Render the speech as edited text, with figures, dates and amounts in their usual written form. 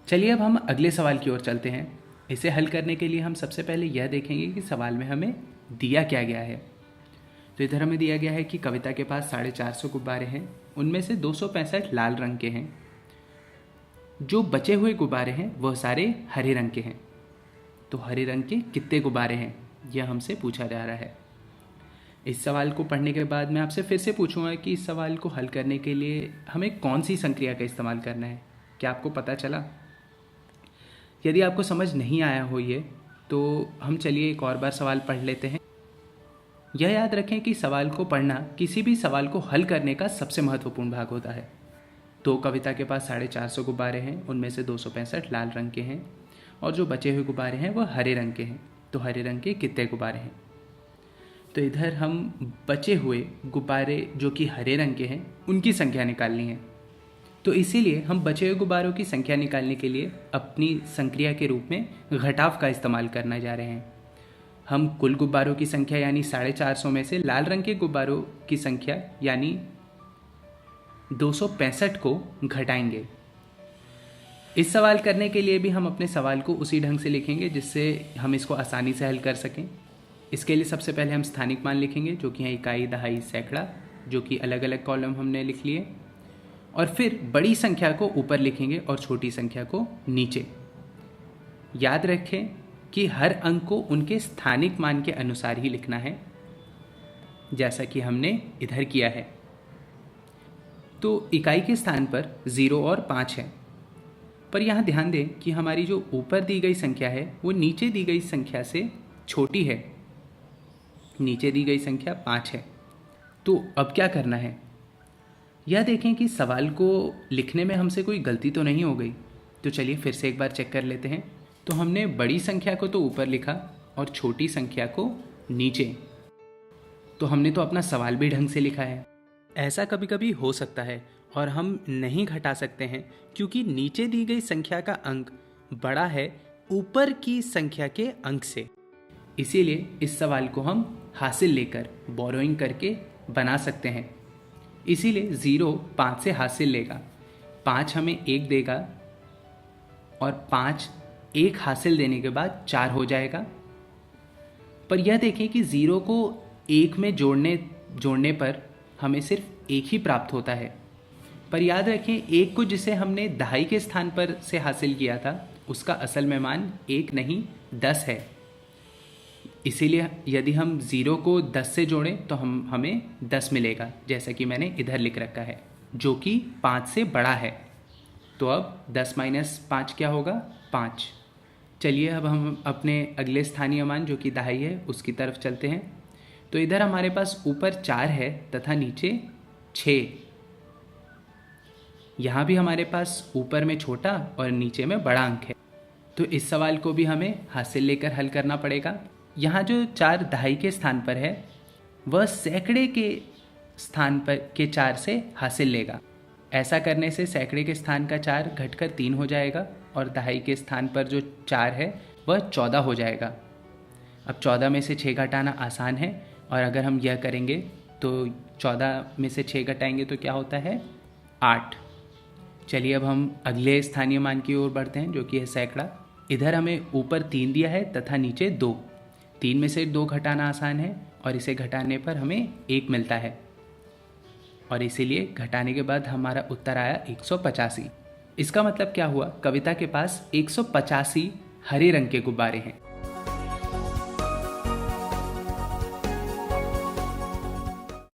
चलिए अब हम अगले सवाल की ओर चलते हैं। इसे हल करने के लिए हम सबसे पहले यह देखेंगे कि सवाल में हमें दिया क्या गया है। तो इधर हमें दिया गया है कि कविता के पास 450 गुब्बारे हैं, उनमें से 265 लाल रंग के हैं। जो बचे हुए गुब्बारे हैं वह सारे हरे रंग के हैं। तो हरे रंग के कितने गुब्बारे हैं, यह हमसे पूछा जा रहा है। इस सवाल को पढ़ने के बाद मैं आपसे फिर से पूछूंगा कि इस सवाल को हल करने के लिए हमें कौन सी संक्रिया का इस्तेमाल करना है। क्या आपको पता चला? यदि आपको समझ नहीं आया हो ये, तो हम चलिए एक और बार सवाल पढ़ लेते हैं। यह याद रखें कि सवाल को पढ़ना किसी भी सवाल को हल करने का सबसे महत्वपूर्ण भाग होता है। तो कविता के पास 450 गुब्बारे हैं, उनमें से 265 लाल रंग के हैं और जो बचे हुए गुब्बारे हैं वह हरे रंग के हैं। तो हरे रंग के कितने गुब्बारे हैं? तो इधर हम बचे हुए गुब्बारे जो कि हरे रंग के हैं उनकी संख्या निकालनी है। तो इसीलिए हम बचे हुए गुब्बारों की संख्या निकालने के लिए अपनी संक्रिया के रूप में घटाव का इस्तेमाल करने जा रहे हैं। हम कुल गुब्बारों की संख्या यानी 450 में से लाल रंग के गुब्बारों की संख्या यानी 265 को घटाएंगे। इस सवाल करने के लिए भी हम अपने सवाल को उसी ढंग से लिखेंगे जिससे हम इसको आसानी से हल कर सकें। इसके लिए सबसे पहले हम स्थानिक मान लिखेंगे जो कि है इकाई, दहाई, सैकड़ा, जो कि अलग अलग कॉलम हमने लिख लिए। और फिर बड़ी संख्या को ऊपर लिखेंगे और छोटी संख्या को नीचे। याद रखें कि हर अंक को उनके स्थानिक मान के अनुसार ही लिखना है, जैसा कि हमने इधर किया है। तो इकाई के स्थान पर 0 और 5 है, पर यहाँ ध्यान दें कि हमारी जो ऊपर दी गई संख्या है वो नीचे दी गई संख्या से छोटी है। नीचे दी गई संख्या 5 है। तो अब क्या करना है, यह देखें कि सवाल को लिखने में हमसे कोई गलती तो नहीं हो गई। तो चलिए फिर से एक बार चेक कर लेते हैं। तो हमने बड़ी संख्या को तो ऊपर लिखा और छोटी संख्या को नीचे। तो हमने तो अपना सवाल भी ढंग से लिखा है। ऐसा कभी कभी हो सकता है और हम नहीं घटा सकते हैं क्योंकि नीचे दी गई संख्या का अंक बड़ा है ऊपर की संख्या के अंक से। इसीलिए इस सवाल को हम हासिल लेकर बोरोइंग करके बना सकते हैं। इसीलिए 0 5 से हासिल लेगा, 5 हमें 1 देगा और 5 1 हासिल देने के बाद 4 हो जाएगा। पर यह देखें कि 0 को 1 में जोड़ने पर हमें सिर्फ 1 ही प्राप्त होता है। पर याद रखें 1 को जिसे हमने दहाई के स्थान पर से हासिल किया था उसका असल में मान 1 नहीं 10 है। इसीलिए यदि हम 0 को 10 से जोड़ें तो हमें 10 मिलेगा, जैसा कि मैंने इधर लिख रखा है, जो कि 5 से बड़ा है। तो अब 10 माइनस 5 क्या होगा? 5। चलिए अब हम अपने अगले स्थानीय मान जो कि दहाई है उसकी तरफ चलते हैं। तो इधर हमारे पास ऊपर 4 है तथा नीचे 6। यहाँ भी हमारे पास ऊपर में छोटा और नीचे में बड़ा अंक है। तो इस सवाल को भी हमें हासिल लेकर हल करना पड़ेगा। यहाँ जो 4 दहाई के स्थान पर है वह सैकड़े के स्थान पर के 4 से हासिल लेगा। ऐसा करने से सैकड़े के स्थान का 4 घटकर 3 हो जाएगा और दहाई के स्थान पर जो 4 है वह 14 हो जाएगा। अब 14 में से 6 घटाना आसान है और अगर हम यह करेंगे तो 14 में से 6 घटाएंगे तो क्या होता है? 8। चलिए अब हम अगले स्थानीय मान की ओर बढ़ते हैं जो कि है सैकड़ा। इधर हमें ऊपर 3 दिया है तथा नीचे 2। 3 में से 2 घटाना आसान है और इसे घटाने पर हमें 1 मिलता है और इसीलिए घटाने के बाद हमारा उत्तर आया 185। इसका मतलब क्या हुआ? कविता के पास 185 हरे रंग के गुब्बारे हैं।